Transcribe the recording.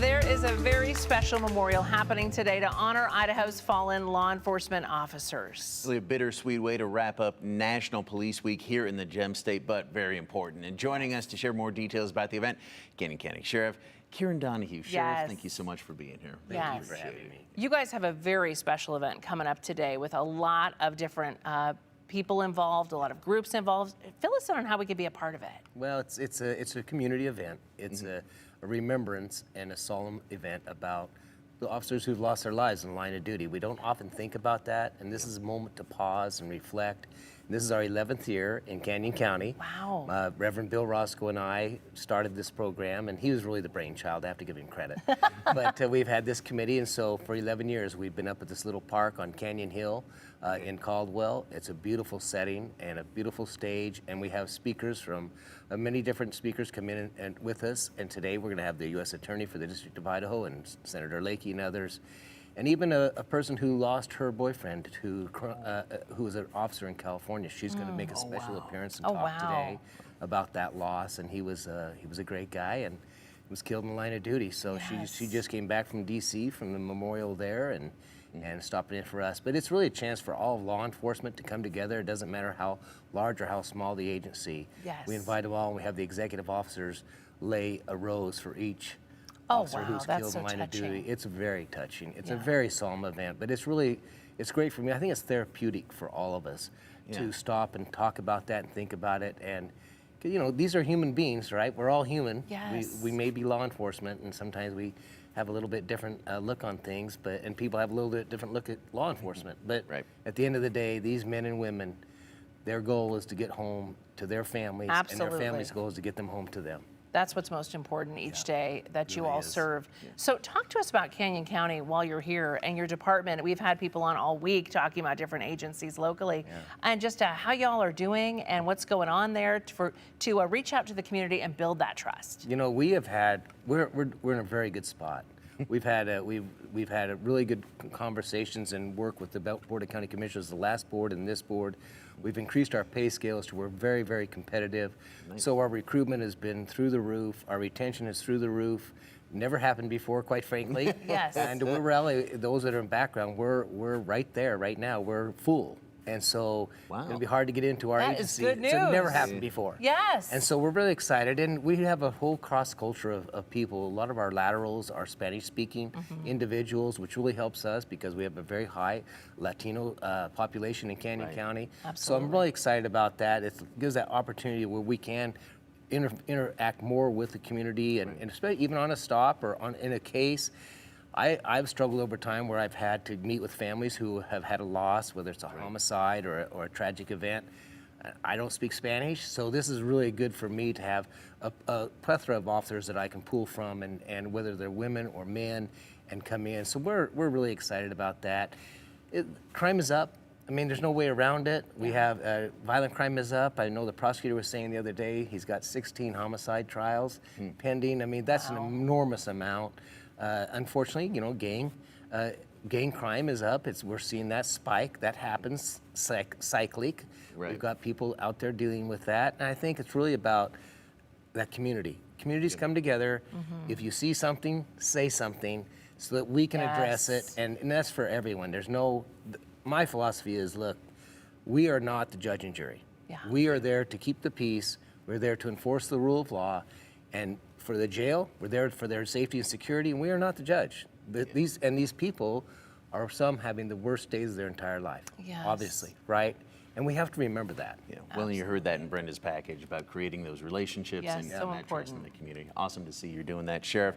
There is a very special memorial happening today to honor Idaho's fallen law enforcement officers. Really a bittersweet way to wrap up National Police Week here in the Gem State, but very important. And joining us to share more details about the event, Canyon County Sheriff Kieran Donahue. Sheriff, thank you so much for being here. Thank you for having me. You guys have a very special event coming up today with a lot of different people involved, a lot of groups involved. Fill us in on how we could be a part of it. Well, it's a community event. It's a remembrance and a solemn event about the officers who've lost their lives in the line of duty. We don't often think about that, and this is a moment to pause and reflect. And this is our 11th year in Canyon County. Wow. Reverend Bill Roscoe and I started this program, and he was really the brainchild. I have to give him credit. But we've had this committee, and so for 11 years, we've been up at this little park on Canyon Hill in Caldwell. It's a beautiful setting and a beautiful stage, and we have speakers from many different speakers come in and with us. And today we're going to have the U.S. Attorney for the District of Idaho and Senator Lakey and others. And even a person who lost her boyfriend, who was an officer in California. She's going to make a special appearance and talk today about that loss. And he was a great guy and was killed in the line of duty. So she just came back from D.C. from the memorial there and stopping in for us. But it's really a chance for all of law enforcement to come together. It doesn't matter how large or how small the agency. Yes. We invite them all, and we have the executive officers lay a rose for each officer who's killed in the line of duty. It's very touching. It's a very solemn event, but it's great for me. I think it's therapeutic for all of us to stop and talk about that and think about it. And you know, these are human beings, right? We're all human. Yes. We may be law enforcement, and sometimes we have a little bit different look on things, and people have a little bit different look at law enforcement. But at the end of the day, these men and women, their goal is to get home to their families, and their families' goal is to get them home to them. That's what's most important each day that you all serve. So talk to us about Canyon County while you're here and your department. We've had people on all week talking about different agencies locally and just how y'all are doing and what's going on there to reach out to the community and build that trust. You know, we're in a very good spot. We've had a really good conversations and work with the Board of County Commissioners, the last board and this board. We've increased our pay scales to we're very, very competitive. Nice. So our recruitment has been through the roof. Our retention is through the roof. Never happened before, quite frankly. Yes. And we're really, those that are in background, we're right there right now. We're full. And so it's going to be hard to get into our agency. That is good news. So it never happened before. Yes. And so we're really excited. And we have a whole cross culture of people. A lot of our laterals are Spanish-speaking individuals, which really helps us because we have a very high Latino population in Canyon County. Absolutely. So I'm really excited about that. It gives that opportunity where we can interact more with the community and especially even on a stop or in a case. I've struggled over time where I've had to meet with families who have had a loss, whether it's a homicide or a tragic event. I don't speak Spanish, so this is really good for me to have a plethora of officers that I can pull from, and whether they're women or men, and come in. So we're really excited about that. Crime is up. I mean, there's no way around it. We have violent crime is up. I know the prosecutor was saying the other day he's got 16 homicide trials pending. I mean, that's an enormous amount. Unfortunately, you know, gang crime is up. We're seeing that spike. That happens cyclic. We've got people out there dealing with that. And I think it's really about that community. Communities come together. If you see something, say something so that we can address it. And that's for everyone. My philosophy is, look, we are not the judge and jury. We are there to keep the peace. We're there to enforce the rule of law. And for the jail, we're there for their safety and security, and we are not the judge. These people are some having the worst days of their entire life, obviously, right? And we have to remember that. Yeah. Well, you heard that in Brenda's package about creating those relationships and so that trust in the community. Awesome to see you're doing that, Sheriff.